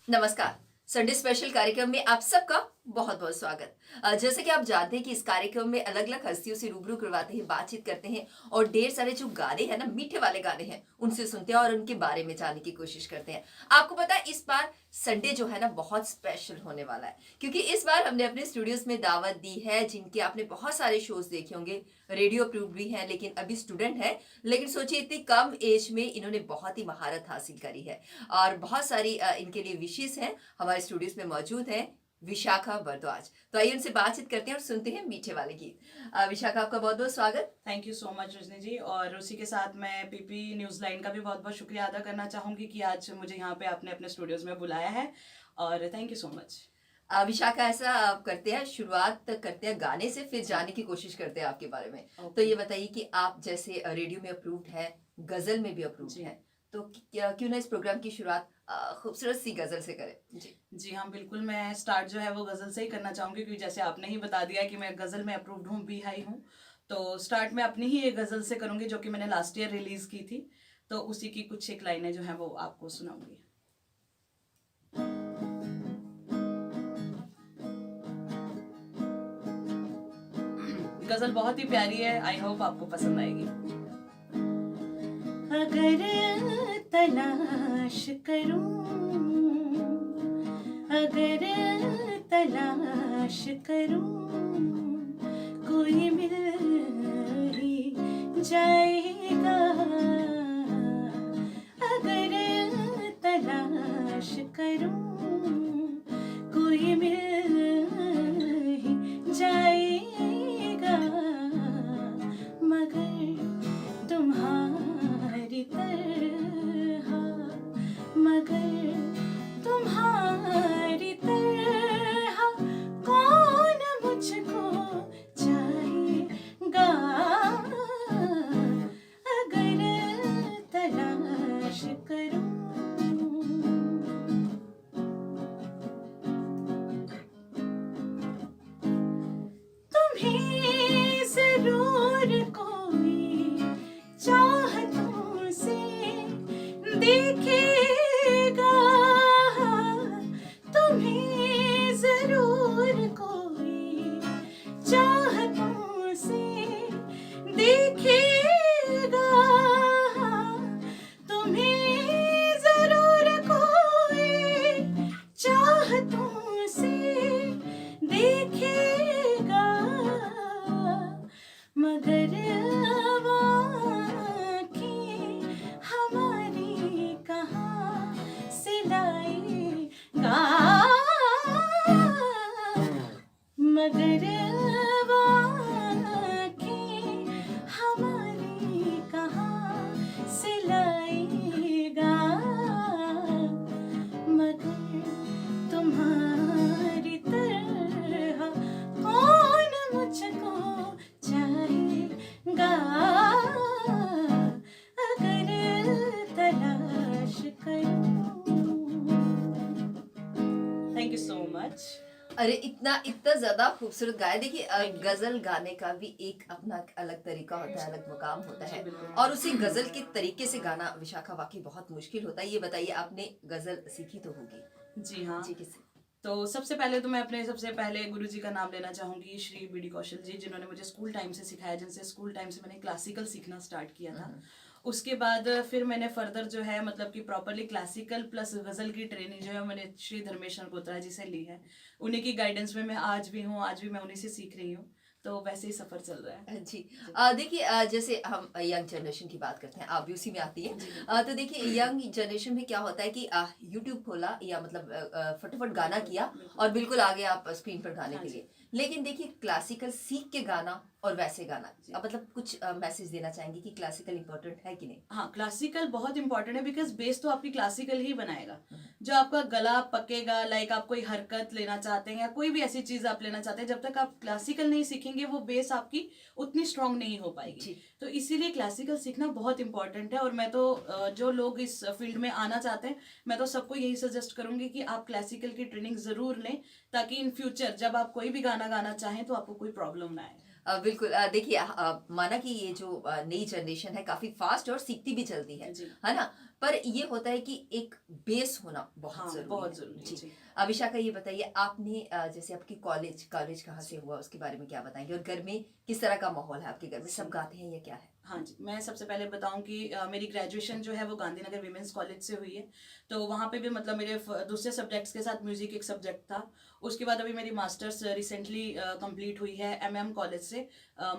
नमस्कार। Sunday special कार्यक्रम में आप सबका बहुत बहुत स्वागत। जैसे कि आप जानते हैं कि इस कार्यक्रम में अलग अलग हस्तियों से रूबरू करवाते हैं, बातचीत करते हैं और ढेर सारे जो गाने हैं ना, मीठे वाले गाने हैं, उनसे सुनते हैं और उनके बारे में जानने की कोशिश करते हैं। आपको पता है इस बार संडे जो है ना बहुत स्पेशल होने वाला है, क्योंकि इस बार हमने अपने स्टूडियोज में दावत दी है जिनके आपने बहुत सारे शोज देखे होंगे, रेडियो अप्रूव्ड भी हैं लेकिन अभी स्टूडेंट है। लेकिन सोचिए इतनी कम एज में इन्होंने बहुत ही महारत हासिल करी है और बहुत सारी इनके लिए विशेष हैं। हमारे स्टूडियोज में मौजूद है विशाखा भारद्वाज। तो आइए उनसे बातचीत करते हैं और सुनते हैं मीठे वाले गीत। विशाखा, आपका बहुत बहुत स्वागत। Thank you so much Rajni ji. और उसी के साथ मैं पीपी न्यूज़ लाइन का भी बहुत बहुत शुक्रिया अदा करना चाहूँगी कि आज मुझे यहाँ पे आपने अपने स्टूडियोज में बुलाया है, और thank you so much. Vishakha, ऐसा आप करते हैं, शुरुआत करते हैं गाने से, फिर जाने की कोशिश करते हैं आपके बारे में। तो ये बताइए कि आप जैसे रेडियो में अप्रूव्ड है, गजल में भी अप्रूव्ड है, तो क्यों ना इस प्रोग्राम की शुरुआत खूबसूरत सी गजल से करें। जी हाँ, बिल्कुल। मैं स्टार्ट जो है वो गज़ल से ही करना चाहूँगी, क्योंकि जैसे आपने ही बता दिया कि मैं गज़ल में अप्रूव्ड हूँ, बी हाई हूँ। तो स्टार्ट मैं अपनी ही एक गज़ल से करूँगी जो कि मैंने लास्ट ईयर रिलीज़ की थी। तो उसी की कुछ एक लाइनें जो हैं वो आपको सुनाऊँगी। गज़ल बहुत ही प्यारी है, आई होप आपको पसंद आएगी। अगर तलाश करूं, अगर तलाश करूं, कोई मिल ही जाएगा। अगर तलाश करूं, कोई मिल ही जाएगा। मगर तुम्हारी तरह, मगर तुम्हारी तरह कौन मुझको चाहेगा। अगर तलाश करूं। तुम्हें जरूर कोई चाहतों से देखेगा। तुम्हें जरूर कोई चाहतों से देखेगा। तुम्हें जरूर कोई चाहतों से देखेगा। मगर वो आँखें हमारी कहाँ से लाएगा। मगर वो आँखें हमारी कहाँ से लाएगा। मगर तुम्हारी तरह कौन मुझको चाहेगा। अगर तलाश करूं। Thank you so much. अरे इतना इतना ज्यादा खूबसूरत गाया। देखिए गजल गाने का भी एक अपना अलग तरीका होता है, अलग मकाम होता है और उसी गजल के तरीके से गाना विशाखा वाकई बहुत मुश्किल होता है। ये बताइए, आपने गजल सीखी तो होगी। जी हाँ। जी, किससे? तो सबसे पहले तो मैं अपने सबसे पहले गुरुजी का नाम लेना चाहूँगी, श्री बी डी कौशल जी, जिन्होंने मुझे स्कूल टाइम से सिखाया, जिनसे स्कूल टाइम से मैंने क्लासिकल सीखना स्टार्ट किया था। उसके बाद फिर मैंने फर्दर जो है मतलब कि प्रॉपरली क्लासिकल प्लस गज़ल की ट्रेनिंग जो है मैंने श्री धर्मेश नरकोत्रा जी से ली है। उन्हीं की गाइडेंस में मैं आज भी हूँ, आज भी मैं उन्हीं से सीख रही हूँ। तो वैसे ही सफ़र चल रहा है। जी। देखिए जैसे हम यंग जनरेशन की बात करते हैं, आप भी उसी में आती है। तो देखिए यंग जनरेशन में क्या होता है कि यूट्यूब खोला या मतलब फटाफट गाना किया और बिल्कुल आ गए आप स्क्रीन पर गाने के लिए। लेकिन देखिए क्लासिकल सीख के गाना और वैसे गाना, मतलब कुछ मैसेज देना चाहेंगे कि क्लासिकल इंपॉर्टेंट है कि नहीं? हाँ, क्लासिकल बहुत इंपॉर्टेंट है, बिकॉज बेस तो आपकी क्लासिकल ही बनाएगा। जो आपका गला पकेगा, लाइक आप कोई हरकत लेना चाहते हैं या कोई भी ऐसी चीज आप लेना चाहते हैं, जब तक आप क्लासिकल नहीं सीखेंगे वो बेस आपकी उतनी स्ट्रांग नहीं हो पाएगी। तो इसीलिए क्लासिकल सीखना बहुत इंपॉर्टेंट है। और मैं तो जो लोग इस फील्ड में आना चाहते हैं, मैं तो सबको यही सजेस्ट करूंगी कि आप क्लासिकल की ट्रेनिंग जरूर लें, ताकि इन फ्यूचर जब आप कोई भी गाना गाना चाहें तो आपको कोई प्रॉब्लम ना आए। बिल्कुल देखिए माना कि ये जो नई जनरेशन है काफी फास्ट और सीखती भी जल्दी है ना, पर ये होता है कि एक बेस होना बहुत हाँ, जरूरी बहुत है। जरूरी है, जी जी। विशाखा ये बताइए आपने जैसे आपकी कॉलेज कहाँ से हुआ उसके बारे में क्या बताएंगे, और घर में किस तरह का माहौल है, आपके घर में सब गाते हैं या क्या है? हाँ जी, मैं सबसे पहले बताऊं कि मेरी ग्रेजुएशन जो है वो गांधीनगर विमेंस कॉलेज से हुई है। तो वहाँ पे भी मतलब मेरे दूसरे सब्जेक्ट्स के साथ म्यूजिक एक सब्जेक्ट था। उसके बाद अभी मेरी मास्टर्स रिसेंटली कंप्लीट हुई है एमएम कॉलेज से।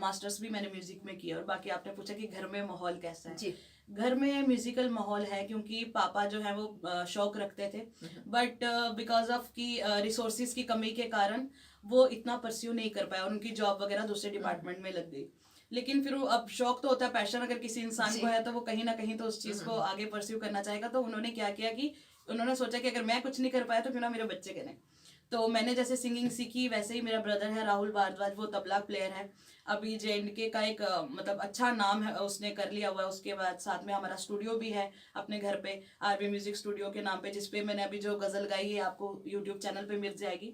मास्टर्स भी मैंने म्यूजिक में किया। और बाकी आपने पूछा कि घर में माहौल कैसा है। जी घर में म्यूजिकल माहौल है क्योंकि पापा जो है वो शौक रखते थे, बट बिकॉज ऑफ की रिसोर्सेज की कमी के कारण वो इतना परस्यू नहीं कर पाया और उनकी जॉब वगैरह दूसरे डिपार्टमेंट में लग गई। लेकिन फिर अब शौक तो होता है, पैशन अगर किसी इंसान को है तो वो कहीं ना कहीं तो उस चीज को आगे परस्यू करना चाहेगा। तो उन्होंने क्या किया कि उन्होंने सोचा कि अगर मैं कुछ नहीं कर पाया तो क्यों ना मेरे बच्चे करें। तो मैंने जैसे सिंगिंग सीखी वैसे ही मेरा ब्रदर है राहुल भारद्वाज, वो तबला प्लेयर है। अभी JNK का एक मतलब अच्छा नाम है उसने कर लिया हुआ है। उसके बाद साथ में हमारा स्टूडियो भी है अपने घर पे, RB म्यूजिक स्टूडियो के नाम पे, जिसपे मैंने अभी जो गजल गाई है आपको यूट्यूब चैनल पे मिल जाएगी।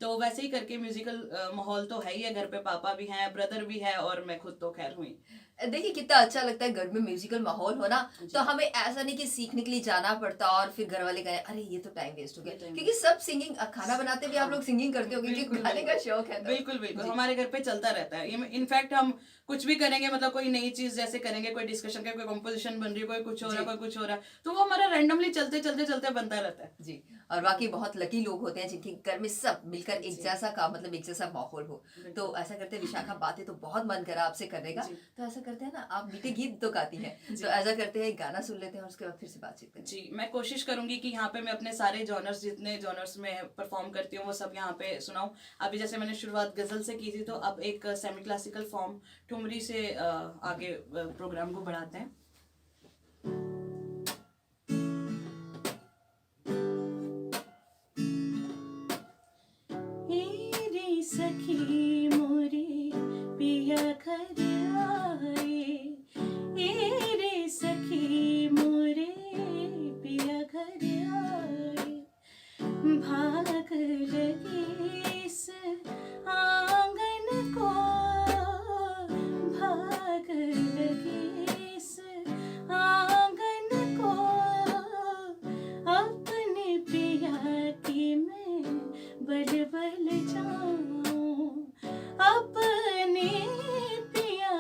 तो वैसे ही करके म्यूजिकल माहौल तो है ही है। घर पे पापा भी हैं, ब्रदर भी है और मैं खुद तो खैर हुई। देखिए कितना अच्छा लगता है घर में म्यूजिकल माहौल होना। तो हमें ऐसा नहीं कि सीखने के लिए जाना पड़ता और फिर घर वाले कहें अरे ये तो टाइम वेस्ट हो गया, क्योंकि सब सिंगिंग खाना बनाते भी आप लोग सिंगिंग करते होंगे क्योंकि गाने का शौक है तो। बिल्कुल बिल्कुल हमारे घर पे चलता रहता है। इनफैक्ट हम कुछ भी करेंगे, मतलब कोई नई चीज जैसे करेंगे, कोई डिस्कशन का, कोई कंपोजिशन बन रही है, कोई कुछ हो रहा है, कोई कुछ हो रहा है, तो वो हमारा रैंडमली चलते चलते चलते बनता रहता है। जी और बाकी बहुत लकी लोग होते हैं जिनके घर में सब मिलकर एक जैसा काम, मतलब एक जैसा माहौल हो। तो ऐसा करते हैं विशाखा, बातें तो बहुत मन करा आपसे करने का, तो ऐसा करते हैं ना, आप मीठे गीत तो गाती हैं, तो ऐसा करते हैं गाना सुन लेते हैं और उसके बाद फिर से बातचीत करते हैं। जी मैं कोशिश करूंगी कि यहाँ पे मैं अपने सारे जॉनर्स, जितने जॉनर्स में परफॉर्म करती हूँ वो सब यहाँ पे सुनाऊं। अभी जैसे मैंने शुरुआत गजल से की थी, तो अब एक सेमी क्लासिकल फॉर्म ठुमरी से आगे प्रोग्राम को बढ़ाते हैं। सखी मोरे पिया घर आए, रे सखी मोरे पिया घर आए, भाग लगे इस आंगन को, भाग लगे इस आंगन को, अपने पिया की मैं बल बल जाऊं, अपने पिया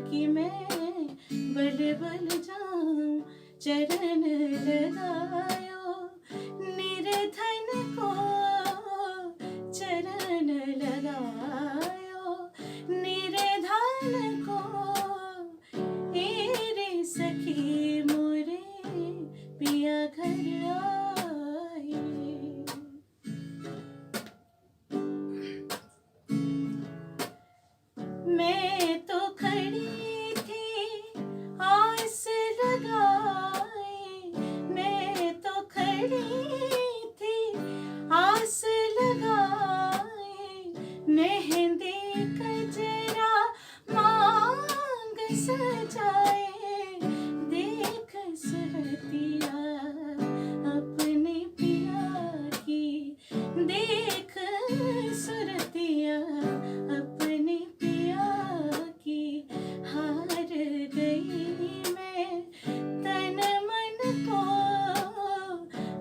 की मैं बल बल जाऊं, चरण लगायो निर्धन को, चरण लगायो निर्धन को, रे सखी मोरे पिया घर आए। मैं तो खड़ी थी आस लगाए, मैं तो खड़ी थी आस लगाए, मेहंदी कजरा मांग सजाए, देख सुरतिया अपने पिया की, देख सुरतिया अपने पिया की, हार गई मैं तन मन को,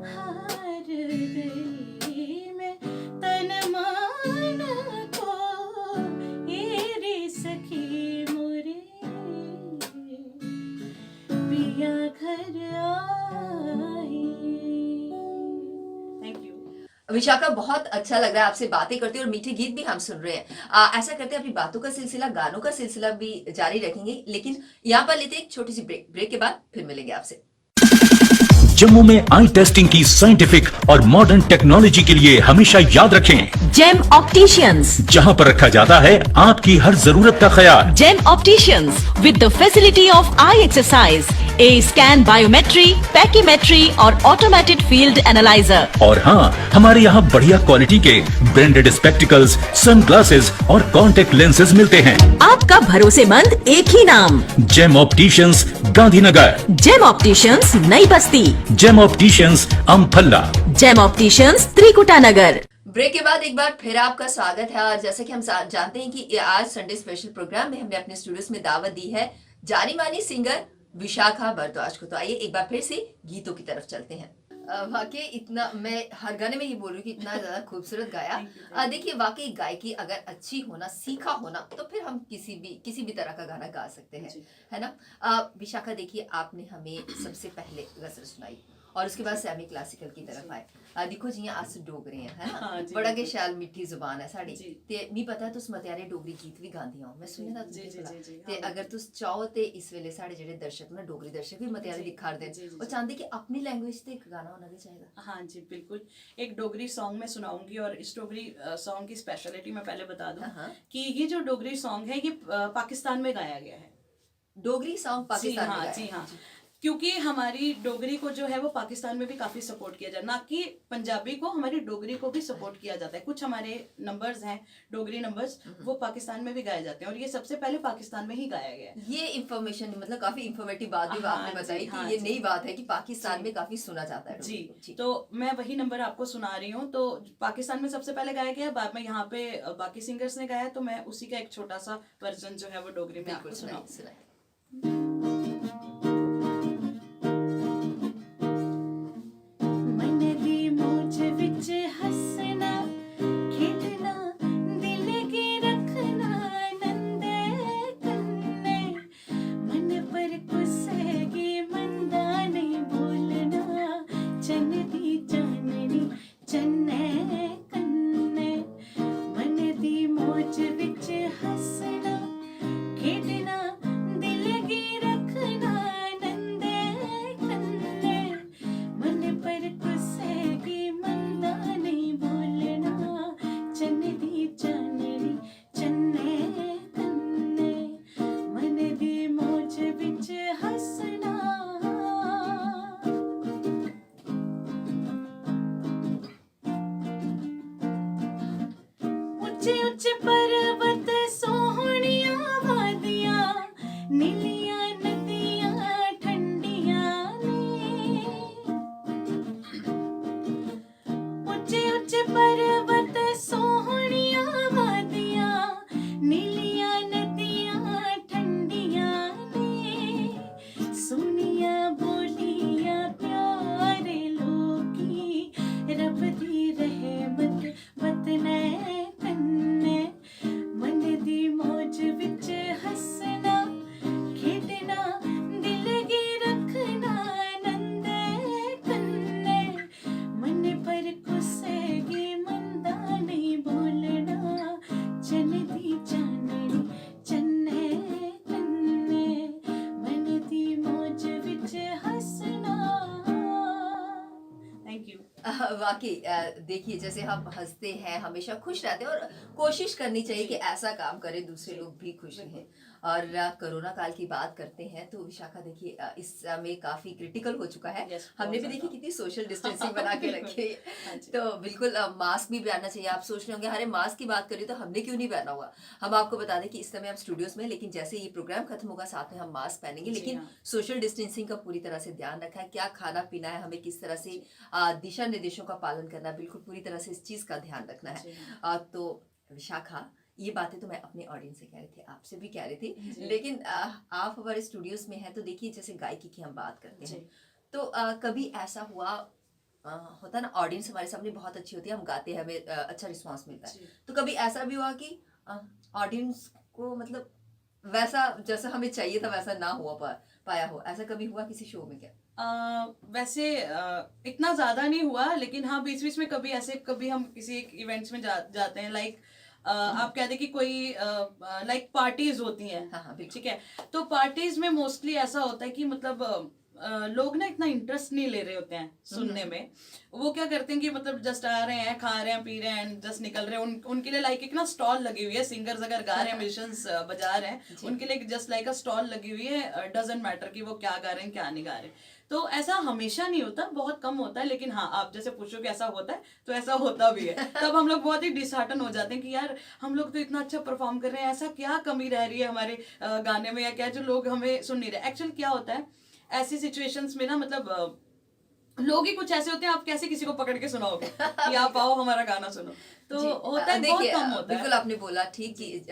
हार गई मैं तन मन को, रे सखी मोरे पिया घर आए। थैंक यू विशाखा, बहुत अच्छा लग रहा है आपसे बातें करते और मीठे गीत भी हम सुन रहे हैं। ऐसा करते हैं अपनी बातों का सिलसिला, गानों का सिलसिला भी जारी रखेंगे, लेकिन यहाँ पर लेते हैं एक छोटी सी ब्रेक के बाद फिर मिलेंगे आपसे। जम्मू में आई टेस्टिंग की साइंटिफिक और मॉडर्न टेक्नोलॉजी के लिए हमेशा याद रखें जेम ऑप्टिशियंस, जहां पर रखा जाता है आपकी हर जरूरत का ख्याल। Gem opticians with the facility of eye exercise, A scan, biometry, pachymetry और ऑटोमेटेड फील्ड एनालाइजर। और हाँ, हमारे यहाँ बढ़िया क्वालिटी के ब्रांडेड स्पेक्टिकल्स, सनग्लासेस और कॉन्टेक्ट लेंसेज मिलते हैं। आपका भरोसेमंद एक ही नाम, Gem opticians Gandhinagar, Gem opticians Nai Basti, Gem opticians Amphalla, Gem opticians Trikuta Nagar. Break के बाद एक बार फिर आपका स्वागत है। और जैसे कि हम जानते हैं कि आज संडे स्पेशल प्रोग्राम में हमने अपने स्टूडियोज में दावत दी है जानी मानी सिंगर विशाखा भारद्वाज को। तो आइए एक बार फिर से गीतों की तरफ चलते हैं। वाकई इतना, मैं हर गाने में ये बोल रही हूँ कि इतना ज्यादा खूबसूरत गाया। देखिए वाकई गायकी अगर अच्छी होना, सीखा होना, तो फिर हम किसी भी तरह का गाना गा सकते हैं, है ना। विशाखा देखिए, आपने हमें सबसे पहले गजल सुनाई और उसके बाद सेमी क्लासिकल की तरफ आए। दिखो जियां अस डोगरे हैं, है ना। बड़ा के शैल मिठी जुबान है साड़ी ते मी पता तुस मत्यारे डोगरी गीत भी गांदी हो। मैं सुने दा ते अगर तुस चाहो ते इस वेले साढ़े जेह्ड़े दर्शक ना, डोगरी दर्शक भी मत्यारे दिखा दे ओ चाहते कि अपनी लैंग्वेज ते एक गाना होना भी चाहिए। हाँ जी बिल्कुल, एक डोगरी सॉन्ग मैं सुनाऊंगी। और इस डोगरी सॉन्ग की स्पेशलिटी मैं पहले बता दूं कि ये जो डोगरी सॉन्ग है ये पाकिस्तान में गाया गया है। डोगरी सॉन्ग पाकिस्तान में गाया। जी हाँ, क्योंकि हमारी डोगरी को जो है वो पाकिस्तान में भी काफी सपोर्ट किया जाता है, ना कि पंजाबी को, हमारी डोगरी को भी सपोर्ट किया जाता है। कुछ हमारे नंबर्स हैं, डोगरी नंबर्स, वो पाकिस्तान में भी गाए जाते हैं और ये सबसे पहले पाकिस्तान में ही गाया गया है। ये इन्फॉर्मेशन मतलब काफी इन्फॉर्मेटिव बात भी आपने बताई कि ये नई बात है कि पाकिस्तान में काफी सुना जाता है जी। तो मैं वही नंबर आपको सुना रही हूँ। तो पाकिस्तान में सबसे पहले गाया गया, बाद में यहाँ पे बाकी सिंगर्स ने गाया, तो मैं उसी का एक छोटा सा वर्जन जो है वो डोगरी में आपको सुनाऊं। ऊंचे पर्वत सोहणिया वादियां, नीलियां नदियां ठंडियां ने। ऊंचे पर्वत सोहणिया वादियां, नीलियां नदियां ठंडियां ने। सोनिया बोलियां प्यारे लोगी, रब दी रहमत वतने वाकई देखिए, जैसे हम हंसते हैं, हमेशा खुश रहते हैं और कोशिश करनी चाहिए कि ऐसा काम करें दूसरे लोग भी खुश रहें। और कोरोना काल की बात करते हैं तो विशाखा देखिए इस समय काफी क्रिटिकल हो चुका है। हमने भी देखी कितनी सोशल डिस्टेंसिंग बना के रखी है। तो बिल्कुल मास्क भी पहनना चाहिए। आप सोच रहे होंगे अरे मास्क की बात करें तो हमने क्यों नहीं पहना हुआ। हम आपको बता दें कि इस समय हम स्टूडियोज में, लेकिन जैसे ये प्रोग्राम खत्म होगा साथ में हम मास्क पहनेंगे, लेकिन सोशल डिस्टेंसिंग का पूरी तरह से ध्यान रखा है। क्या खाना पीना है, हमें किस तरह से दिशा निर्देशों का पालन करना है, बिल्कुल पूरी तरह से इस चीज का ध्यान रखना है। तो विशाखा, ये बातें तो मैं अपने ऑडियंस से कह रही थी, आपसे भी कह रही थी, लेकिन आप हमारे स्टूडियोज में हैं तो देखिए जैसे गायकी की हम बात करते हैं तो कभी ऐसा हुआ होता ना, ऑडियंस हमारे सामने बहुत अच्छी होती है, हम गाते हैं, हमें अच्छा रिस्पांस मिलता है, तो कभी ऐसा भी हुआ कि ऑडियंस को मतलब वैसा जैसा हमें चाहिए था वैसा ना हुआ पाया हो, ऐसा कभी हुआ किसी शो में क्या? वैसे इतना ज्यादा नहीं हुआ, लेकिन हाँ बीच बीच में कभी ऐसे, कभी हम किसी एक इवेंट्स में जाते हैं, लाइक आप कहते हैं कि कोई लाइक पार्टीज होती हैं, हाँ, ठीक है, तो पार्टीज में मोस्टली ऐसा होता है कि मतलब लोग ना इतना इंटरेस्ट नहीं ले रहे होते हैं सुनने में। वो क्या करते हैं कि मतलब जस्ट आ रहे हैं, खा रहे हैं, पी रहे हैं, जस्ट निकल रहे हैं। उनके लिए लाइक एक ना स्टॉल लगी हुई है, सिंगर्स अगर गा रहे हैं, म्यूजिशियंस बजा रहे हैं, उनके लिए जस्ट लाइक अ स्टॉल लगी हुई है। डजंट मैटर कि वो क्या गा रहे हैं क्या नहीं गा रहे। तो ऐसा हमेशा नहीं होता, बहुत कम होता है, लेकिन हाँ आप जैसे पूछो कि ऐसा होता है तो ऐसा होता भी है। तब हम लोग बहुत ही डिसहार्टन हो जाते हैं कि यार हम लोग तो इतना अच्छा परफॉर्म कर रहे हैं, ऐसा क्या कमी रह रही है हमारे गाने में, या क्या जो लोग हमें सुन नहीं रहे। एक्चुअली क्या होता है ऐसी सिचुएशंस में ना, मतलब लोग ही कुछ ऐसे होते हैं, आप कैसे किसी को पकड़ के सुनाओगे कि आप आओ हमारा गाना सुनो, तो जी, होता है, बहुत देखिए, कम होता बिल्कुल है। आपने बोला ठीक कि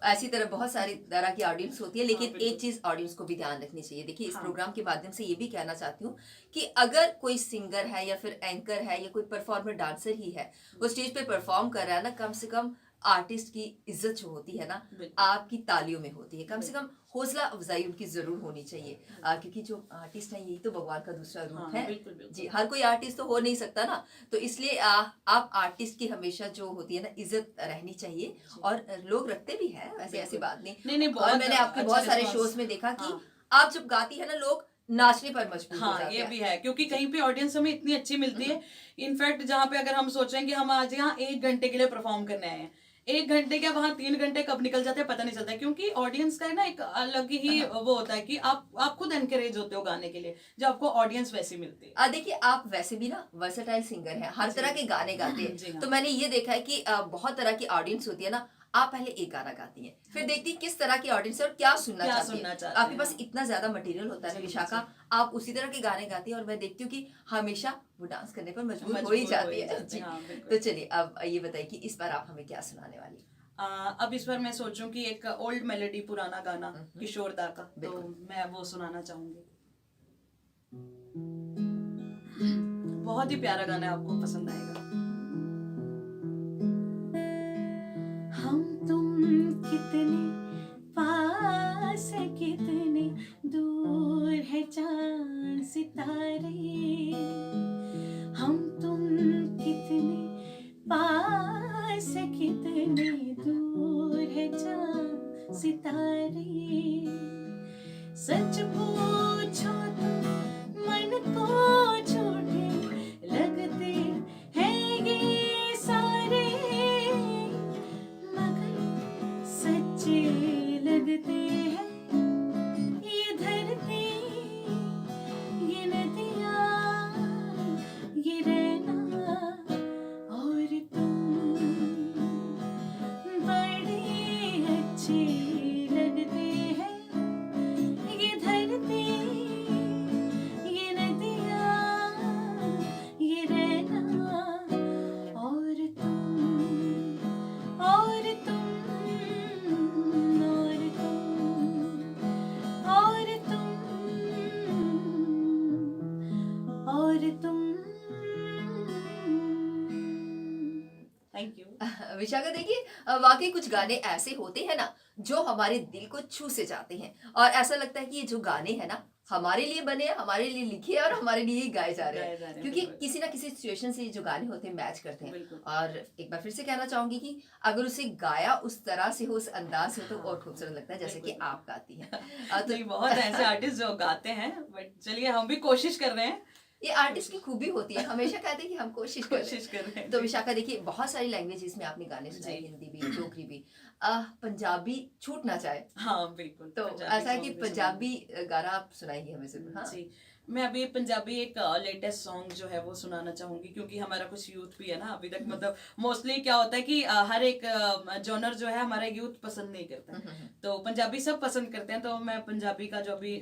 ऐसी तरह बहुत सारी तरह की ऑडियंस होती है, लेकिन बिल्कुल। एक चीज ऑडियंस को भी ध्यान रखनी चाहिए। देखिए, इस हाँ। प्रोग्राम के माध्यम से ये भी कहना चाहती हूँ कि अगर कोई सिंगर है या फिर एंकर है या कोई परफॉर्मर डांसर ही है, वो स्टेज पे परफॉर्म कर रहा है ना, कम से कम आर्टिस्ट की इज्जत जो होती है ना, बिल्कुल। आपकी तालियों में होती है। कम से कम हौसला अफजाई उनकी जरूर होनी चाहिए, क्योंकि जो आर्टिस्ट है यही तो भगवान का दूसरा रूप हाँ, है। बिल्कुल, बिल्कुल। जी, हर कोई आर्टिस्ट तो हो नहीं सकता ना, तो इसलिए आप आर्टिस्ट की हमेशा जो होती है ना, इज्जत रहनी चाहिए, और लोग रखते भी हैं वैसे, ऐसी बात नहीं। नहीं, और बहुत मैंने आपके अच्छा बहुत सारे रिस्पॉन्स। शोज में देखा कि हाँ। आप जब गाती है ना, लोग नाचने पर मजबूर हो हाँ, जाते ये हैं। भी है, क्योंकि कहीं पे ऑडियंस हमें इतनी अच्छी मिलती है। इनफैक्ट जहाँ पे अगर हम सोच रहे हैं कि हम आज यहाँ 1 घंटे के लिए परफॉर्म करने आए हैं, 1 घंटे क्या वहाँ 3 घंटे कब निकल जाते हैं पता नहीं चलता, क्योंकि ऑडियंस का है ना एक अलग ही वो होता है कि आप खुद एनकरेज होते हो गाने के लिए, जब आपको ऑडियंस वैसी मिलती है। देखिए, आप वैसे भी ना वर्सेटाइल सिंगर हैं, हर तरह के गाने गाते जी हैं। हाँ। तो मैंने ये देखा है कि बहुत तरह की ऑडियंस होती है ना। आप पहले एक गाना गाती हैं, फिर देखती हैं किस तरह की ऑडियंस है और क्या सुनना क्या चाहती सुनना है। चाहते आपके हैं, पास हाँ। इतना ज्यादा मटेरियल होता है ना जी, विशाखा, आप उसी तरह के गाने गाती हैं, और मैं देखती हूँ कि हमेशा वो डांस करने पर मजबूर हो ही मजबूर जाती है। जी, हाँ, बिल्कुल। तो चलिए अब ये बताइए कि इस बार आप हमें क्या सुनाने वाली हैं? अब इस बार मैं सोचूं कि एक ओल्ड मेलोडी, पुराना गाना किशोर दा का, तो बिल्कुल। मैं वो सुनाना चाहूंगी। बहुत ही प्यारा गाना है, आपको पसंद आएगा। हम तुम कितने पास है, कितने दूर है चांद सितारे, हम तुम कितने पास है, कितने दूर है चांद सितारे, सच पूछो तो मन को झूठे लगते हैं ये सारे, मगर सच्चे लगते हैं ये धरती, ये नदियाँ, ये रहना और तुम, बड़े अच्छे लगते हैं ये धरती, ये नदियाँ, ये रहना और तुम, और तुम, और तुम, और तुम। Thank you. विशाखा, देखिए, वाकई कुछ गाने ऐसे होते हैं ना जो हमारे दिल को छू से जाते हैं, और ऐसा लगता है कि ये जो गाने हैं ना हमारे लिए बने हैं, हमारे लिए लिखे हैं, और हमारे लिए ही गाए जा रहे गाए जा रहे हैं, हैं, क्योंकि बिल्कुल। किसी ना किसी सिचुएशन से ये जो गाने होते हैं मैच करते हैं। बिल्कुल। और एक बार फिर से कहना चाहूंगी कि अगर उसे गाया उस तरह से हो, उस अंदाज से हो, तो और खूबसूरत लगता है, जैसे कि बिल्कुल। आप गाती हैं। तो नहीं, बहुत ऐसे आर्टिस्ट जो गाते हैं, बट चलिए हम भी कोशिश कर रहे हैं। ये आर्टिस्ट की खूबी होती है, हमेशा कहते हैं कि हम कोशिश कर रहे हैं। कोशिश कर रहे हैं। तो विशाखा, देखिए, बहुत सारी लैंग्वेजेस में आपने गाने सुनाए, जी। हिंदी भी, डोगरी भी, पंजाबी छूट ना जाए, हाँ, बिल्कुल। तो पंजाबी ऐसा है कि song भी पंजाबी गाना आप सुनाएंगे हमें जरूर। सुनाएंगे। हाँ, जी, मैं अभी पंजाबी एक लेटेस्ट सॉन्ग जो है वो सुनाना चाहूंगी, क्योंकि हमारा कुछ यूथ भी है ना अभी तक, मतलब मोस्टली क्या होता है कि हर एक जॉनर जो है हमारा यूथ पसंद नहीं करता है, तो पंजाबी सब पसंद करते हैं, तो मैं पंजाबी का जो अभी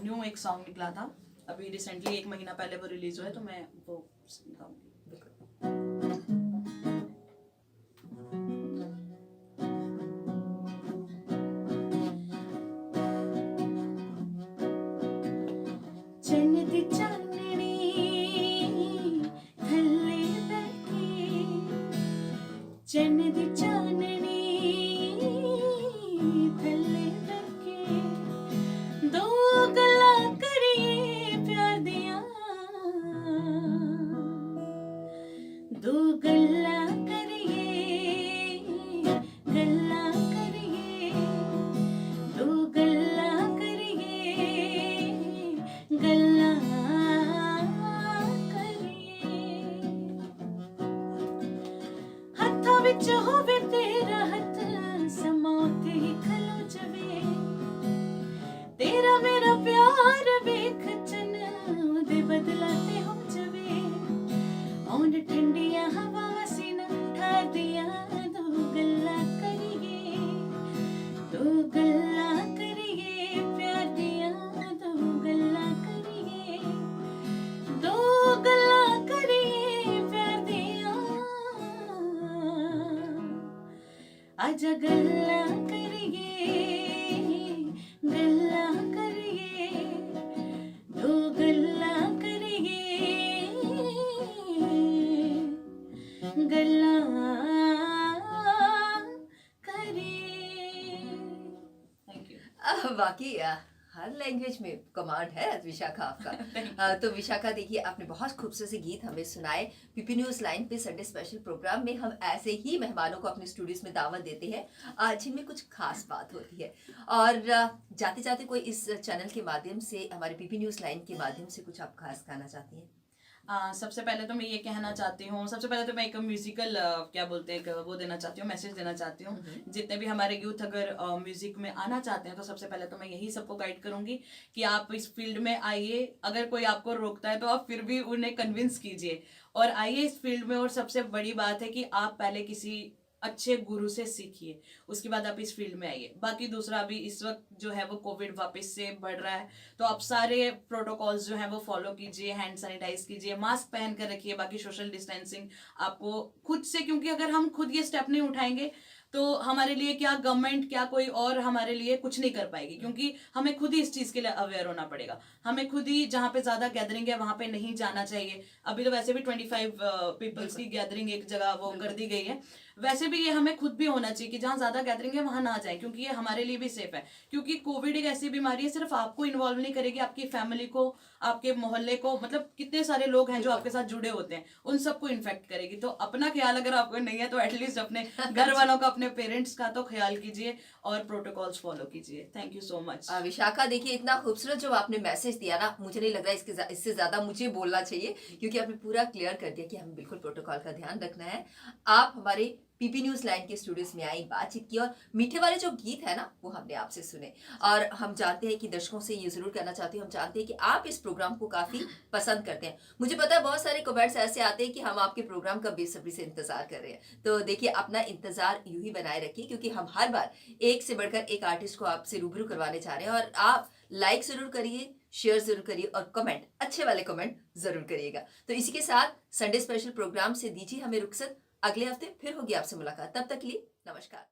न्यू एक सॉन्ग निकला था, अभी रिसेंटली 1 महीना पहले वो रिलीज हुआ है, तो मैं वो गाऊंगी। चन्न दी चाननी थल्ले बैठी, चन्न दी चाननी थल्ले बैठी, दो गल्ला करिए प्यार दियां, दो गल्ला करिए, गल्ला करिए, दो गल्ला करिए, गल्ला करिए, हत्थां विच होवे तेरा हत्थ, समां ते ही खलो जवे, तेरा मेरा प्यार वेख चन्न दे बदला ते हो जवे, औन ठंडियां हवा सीना ठा दिया, दो गल्ला करिए, दो गल्ला करिए प्यार दिया, दो गल्ला करिए, दो आजा गल्ला करिए दो गल्ला करिए। Thank you. वाकई हर लैंग्वेज में कमांड है विशाखा आपका। तो विशाखा देखिए, आपने बहुत खूबसूरत से गीत हमें सुनाए। पीपी न्यूज लाइन पे संडे स्पेशल प्रोग्राम में हम ऐसे ही मेहमानों को अपने स्टूडियोज में दावत देते हैं जिनमें कुछ खास बात होती है। और जाते जाते कोई इस चैनल के माध्यम से, हमारे पीपी न्यूज लाइन के माध्यम से कुछ आप खास कहना चाहती हैं? सबसे पहले तो मैं ये कहना चाहती हूँ, सबसे पहले तो मैं एक म्यूजिकल क्या बोलते हैं, वो देना चाहती हूँ, मैसेज देना चाहती हूँ। जितने भी हमारे यूथ अगर म्यूजिक में आना चाहते हैं तो सबसे पहले तो मैं यही सबको गाइड करूंगी कि आप इस फील्ड में आइए। अगर कोई आपको रोकता है तो आप फिर भी उन्हें कन्विंस कीजिए और आइए इस फील्ड में। और सबसे बड़ी बात है कि आप पहले किसी अच्छे गुरु से सीखिए, उसके बाद आप इस फील्ड में आइए। बाकी दूसरा, भी इस वक्त जो है वो कोविड वापस से बढ़ रहा है, तो आप सारे प्रोटोकॉल्स जो हैं वो फॉलो कीजिए, हैंड सैनिटाइज कीजिए, मास्क पहन कर रखिए। बाकी सोशल डिस्टेंसिंग आपको खुद से, क्योंकि अगर हम खुद ये स्टेप नहीं उठाएंगे तो हमारे लिए क्या गवर्नमेंट, क्या कोई और हमारे लिए कुछ नहीं कर पाएगी, क्योंकि हमें खुद ही इस चीज के लिए अवेयर होना पड़ेगा। हमें खुद ही, जहाँ पे ज्यादा गैदरिंग है वहां पे नहीं जाना चाहिए। अभी तो वैसे भी 25 पीपल्स की गैदरिंग एक जगह वो कर दी गई है, वैसे भी ये हमें खुद भी होना चाहिए कि जहाँ ज्यादा गैदरिंग है वहां ना जाए, क्योंकि ये हमारे लिए भी सेफ है। क्योंकि कोविड एक ऐसी बीमारी है, सिर्फ आपको इन्वॉल्व नहीं करेगी, आपकी फैमिली को, आपके मोहल्ले को, मतलब कितने सारे लोग हैं जो आपके साथ जुड़े होते हैं, उन सबको इन्फेक्ट करेगी। तो अपना ख्याल अगर आपको नहीं है तो एटलीस्ट अपने घर वालों का, अपने पेरेंट्स का तो ख्याल कीजिए और प्रोटोकॉल्स फॉलो कीजिए। Thank you so much. Vishakha देखिए, इतना खूबसूरत जो आपने मैसेज दिया ना, मुझे नहीं लग रहा इससे ज्यादा मुझे बोलना चाहिए, क्योंकि आपने पूरा क्लियर कर दिया कि हमें बिल्कुल प्रोटोकॉल का ध्यान रखना है। आप हमारे पीपी न्यूज लाइन के स्टूडियोज में आई, बातचीत की और मीठे वाले जो गीत है ना वो हमने आपसे सुने। और हम जानते हैं कि दर्शकों से ये जरूर कहना चाहते हैं, हम जानते हैं कि आप इस प्रोग्राम को काफी पसंद करते हैं। मुझे पता है बहुत सारे कमेंट्स ऐसे आते हैं कि हम आपके प्रोग्राम का बेसब्री से इंतजार कर रहे हैं। तो देखिए, अपना इंतजार यूं ही बनाए रखिए, क्योंकि हम हर बार एक से बढ़कर एक आर्टिस्ट को आपसे रूबरू करवाने चाह रहे हैं। और आप लाइक जरूर करिए, शेयर जरूर करिए और कमेंट, अच्छे वाले कमेंट जरूर करिएगा। तो इसी के साथ संडे स्पेशल प्रोग्राम से दीजिए हमें रुखसत। अगले हफ्ते फिर होगी आपसे मुलाकात, तब तक के लिए नमस्कार।